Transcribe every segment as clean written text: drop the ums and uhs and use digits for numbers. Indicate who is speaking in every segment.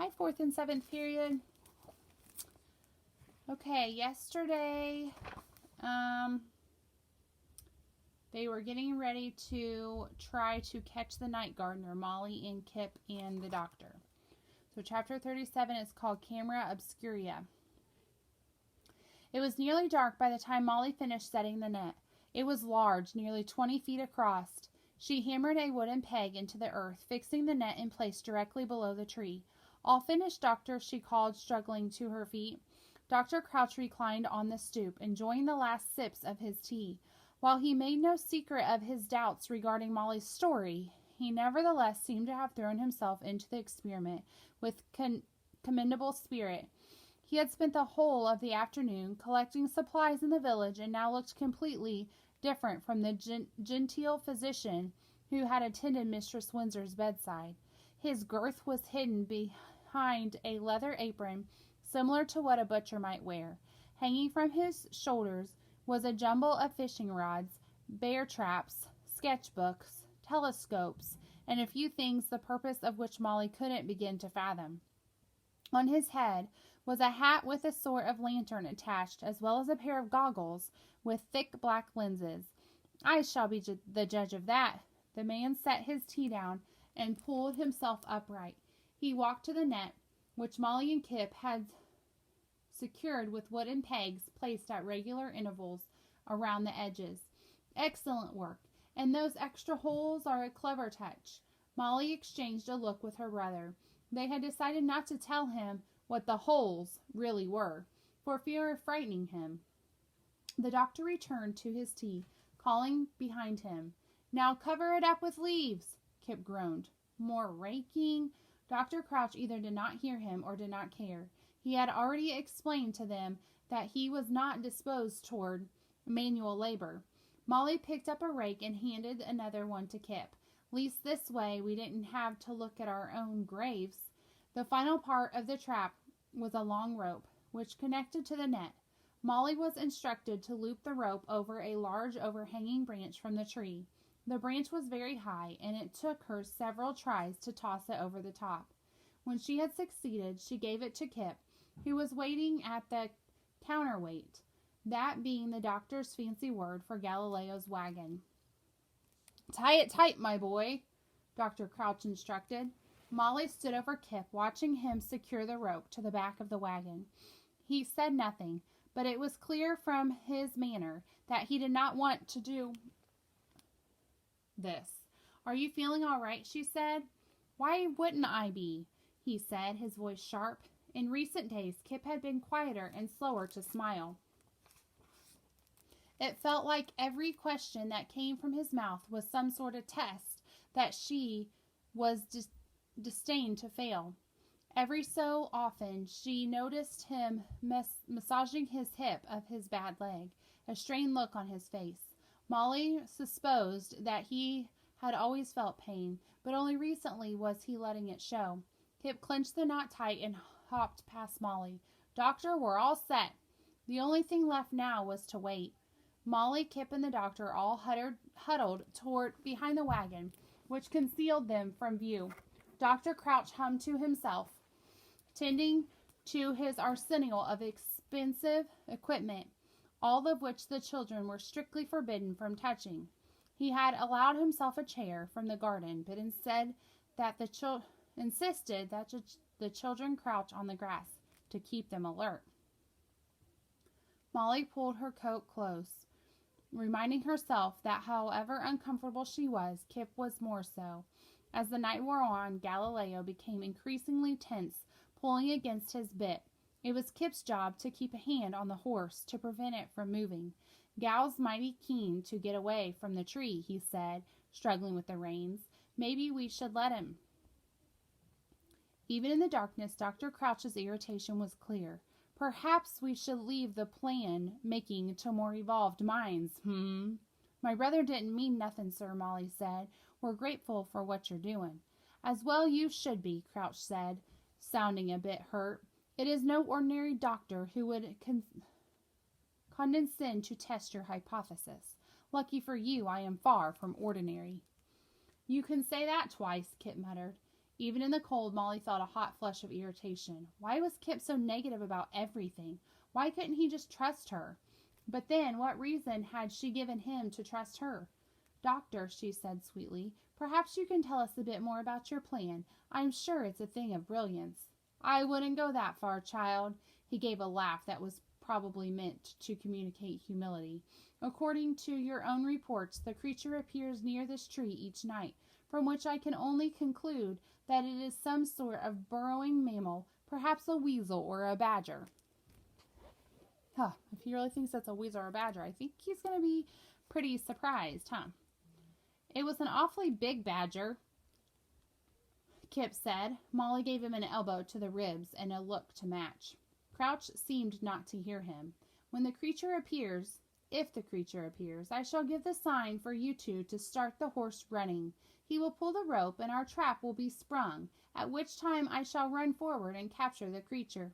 Speaker 1: Hi, 4th and 7th period. Okay, yesterday, they were getting ready to try to catch the night Gardner, Molly and Kip and the doctor. So chapter 37 is called Camera Obscura. It was nearly dark by the time Molly finished setting the net. It was large, nearly 20 feet across. She hammered a wooden peg into the earth, fixing the net in place directly below the tree. All finished, Doctor, she called, struggling to her feet. Dr. Crouch reclined on the stoop, enjoying the last sips of his tea. While he made no secret of his doubts regarding Molly's story, he nevertheless seemed to have thrown himself into the experiment with commendable spirit. He had spent the whole of the afternoon collecting supplies in the village and now looked completely different from the genteel physician who had attended Mistress Windsor's bedside. His girth was hidden behind a leather apron similar to what a butcher might wear. Hanging from his shoulders was a jumble of fishing rods, bear traps, sketchbooks, telescopes, and a few things the purpose of which Molly couldn't begin to fathom. On his head was a hat with a sort of lantern attached, as well as a pair of goggles with thick black lenses. I shall be the judge of that. The man set his tea down and pulled himself upright. He walked to the net, which Molly and Kip had secured with wooden pegs placed at regular intervals around the edges. Excellent work, and those extra holes are a clever touch. Molly exchanged a look with her brother. They had decided not to tell him what the holes really were, for fear of frightening him. The doctor returned to his tea, calling behind him. Now cover it up with leaves, Kip groaned. More raking? Dr. Crouch either did not hear him or did not care. He had already explained to them that he was not disposed toward manual labor. Molly picked up a rake and handed another one to Kip. Least this way we didn't have to look at our own graves. The final part of the trap was a long rope, which connected to the net. Molly was instructed to loop the rope over a large overhanging branch from the tree. The branch was very high, and it took her several tries to toss it over the top. When she had succeeded, she gave it to Kip, who was waiting at the counterweight, that being the doctor's fancy word for Galileo's wagon. Tie it tight, my boy, Dr. Crouch instructed. Molly stood over Kip, watching him secure the rope to the back of the wagon. He said nothing, but it was clear from his manner that he did not want to do this. Are you feeling all right? She said. Why wouldn't I be? He said, his voice sharp. In recent days, Kip had been quieter and slower to smile. It felt like every question that came from his mouth was some sort of test that she was disdained to fail. Every so often, she noticed him massaging his hip of his bad leg, a strained look on his face. Molly supposed that he had always felt pain, but only recently was he letting it show. Kip clenched the knot tight and hopped past Molly. Doctor, we're all set. The only thing left now was to wait. Molly, Kip, and the doctor all huddled toward behind the wagon, which concealed them from view. Dr. Crouch hummed to himself, tending to his arsenal of expensive equipment, all of which the children were strictly forbidden from touching. He had allowed himself a chair from the garden, but insisted that the children crouch on the grass to keep them alert. Molly pulled her coat close, reminding herself that however uncomfortable she was, Kip was more so. As the night wore on, Galileo became increasingly tense, pulling against his bit. It was Kip's job to keep a hand on the horse to prevent it from moving. Gal's mighty keen to get away from the tree, he said, struggling with the reins. Maybe we should let him. Even in the darkness, Dr. Crouch's irritation was clear. Perhaps we should leave the plan-making to more evolved minds, My brother didn't mean nothing, sir, Molly said. We're grateful for what you're doing. As well you should be, Crouch said, sounding a bit hurt. It is no ordinary doctor who would condescend to test your hypothesis. Lucky for you, I am far from ordinary. You can say that twice, Kip muttered. Even in the cold, Molly felt a hot flush of irritation. Why was Kip so negative about everything? Why couldn't he just trust her? But then, what reason had she given him to trust her? Doctor, she said sweetly, perhaps you can tell us a bit more about your plan. I'm sure it's a thing of brilliance. I wouldn't go that far, child. He gave a laugh that was probably meant to communicate humility. According to your own reports, the creature appears near this tree each night, from which I can only conclude that it is some sort of burrowing mammal, perhaps a weasel or a badger. If he really thinks that's a weasel or a badger, I think he's going to be pretty surprised, It was an awfully big badger, Kip said. Molly gave him an elbow to the ribs and a look to match. Crouch seemed not to hear him. When the creature appears, if the creature appears, I shall give the sign for you two to start the horse running. He will pull the rope and our trap will be sprung, at which time I shall run forward and capture the creature.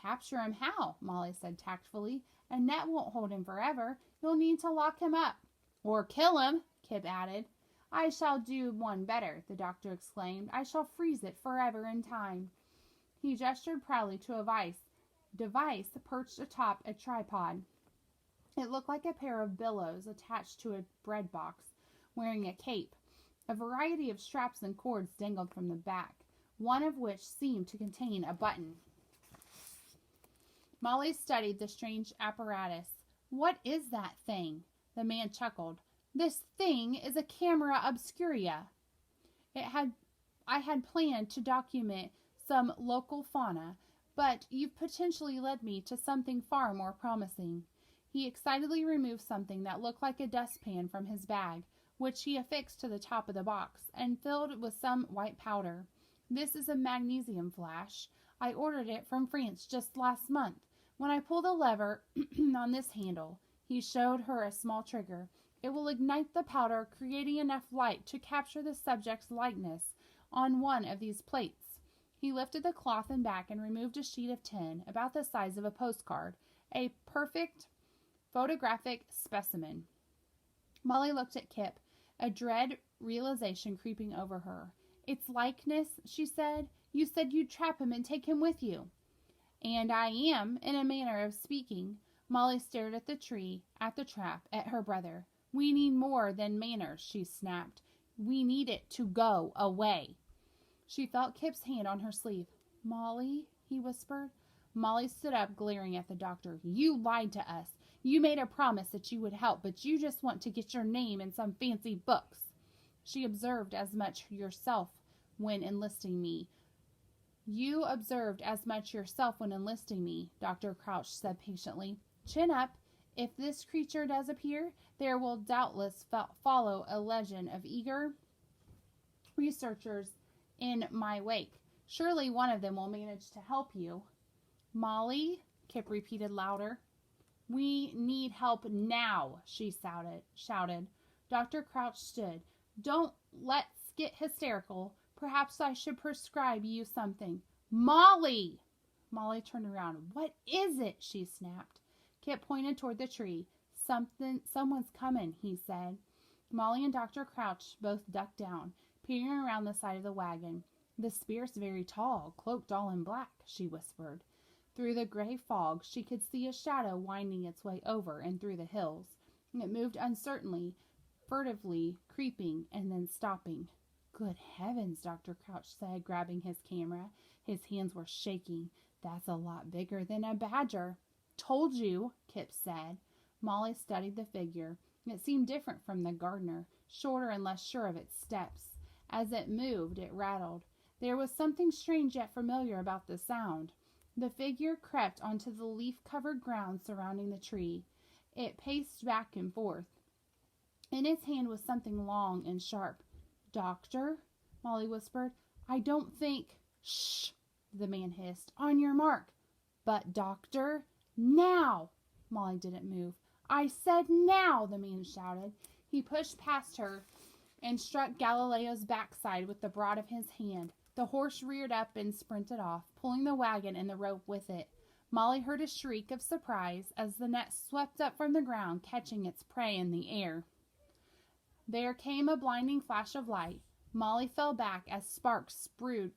Speaker 1: Capture him how? Molly said tactfully. A net won't hold him forever. You'll need to lock him up. Or kill him, Kip added. I shall do one better, the doctor exclaimed. I shall freeze it forever in time. He gestured proudly to a device perched atop a tripod. It looked like a pair of billows attached to a bread box, wearing a cape. A variety of straps and cords dangled from the back, one of which seemed to contain a button. Molly studied the strange apparatus. What is that thing? The man chuckled. This thing is a camera obscura. I had planned to document some local fauna, but you've potentially led me to something far more promising. He excitedly removed something that looked like a dustpan from his bag, which he affixed to the top of the box, and filled with some white powder. This is a magnesium flash. I ordered it from France just last month. When I pull the lever on this handle, he showed her a small trigger. It will ignite the powder, creating enough light to capture the subject's likeness on one of these plates. He lifted the cloth and back and removed a sheet of tin about the size of a postcard, a perfect photographic specimen. Molly looked at Kip, a dread realization creeping over her. It's likeness, she said. You said you'd trap him and take him with you. And I am, in a manner of speaking. Molly stared at the tree, at the trap, at her brother. We need more than manners, she snapped. We need it to go away. She felt Kip's hand on her sleeve. Molly, he whispered. Molly stood up, glaring at the doctor. You lied to us. You made a promise that you would help, but you just want to get your name in some fancy books. She observed as much yourself when enlisting me. You observed as much yourself when enlisting me, Dr. Crouch said patiently. Chin up. If this creature does appear, there will doubtless follow a legion of eager researchers in my wake. Surely one of them will manage to help you. Molly, Kip repeated louder. We need help now, she shouted. Dr. Crouch stood. Don't let's get hysterical. Perhaps I should prescribe you something. Molly! Molly turned around. What is it? She snapped. Kip pointed toward the tree. Someone's coming, he said. Molly and Dr. Crouch both ducked down, peering around the side of the wagon. The spirit's very tall, cloaked all in black, she whispered. Through the gray fog, she could see a shadow winding its way over and through the hills. It moved uncertainly, furtively, creeping, and then stopping. Good heavens, Dr. Crouch said, grabbing his camera. His hands were shaking. That's a lot bigger than a badger. Told you, Kip said. Molly studied the figure. It seemed different from the Gardner, shorter and less sure of its steps. As it moved, it rattled. There was something strange yet familiar about the sound. The figure crept onto the leaf-covered ground surrounding the tree. It paced back and forth. In its hand was something long and sharp. Doctor, Molly whispered. I don't think... Shh, the man hissed. On your mark. But, doctor, now! Molly didn't move. I said now, the man shouted. He pushed past her and struck Galileo's backside with the broad of his hand. The horse reared up and sprinted off, pulling the wagon and the rope with it. Molly heard a shriek of surprise as the net swept up from the ground, catching its prey in the air. There came a blinding flash of light. Molly fell back as sparks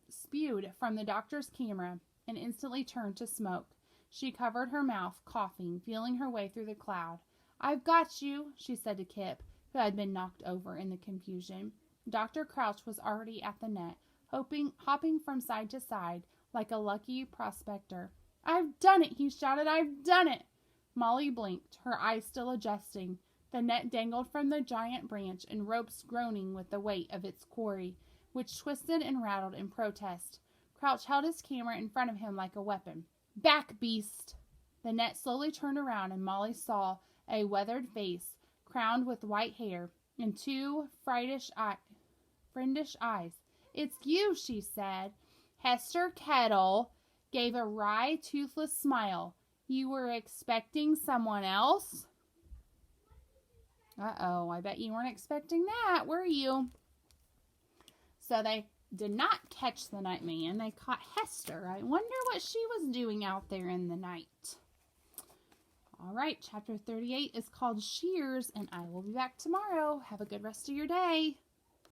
Speaker 1: spewed from the doctor's camera and instantly turned to smoke. She covered her mouth, coughing, feeling her way through the cloud. "I've got you," she said to Kip, who had been knocked over in the confusion. Dr. Crouch was already at the net, hopping from side to side like a lucky prospector. "I've done it," he shouted. "I've done it." Molly blinked, her eyes still adjusting. The net dangled from the giant branch and ropes groaning with the weight of its quarry, which twisted and rattled in protest. Crouch held his camera in front of him like a weapon. "Back, beast!" The net slowly turned around and Molly saw a weathered face, crowned with white hair, and two friendish eyes. "It's you," she said. Hester Kettle gave a wry, toothless smile. "You were expecting someone else?" Uh-oh, I bet you weren't expecting that, were you? So they did not catch the night man. They caught Hester. I wonder what she was doing out there in the night. All right, chapter 38 is called Shears, and I will be back tomorrow. Have a good rest of your day.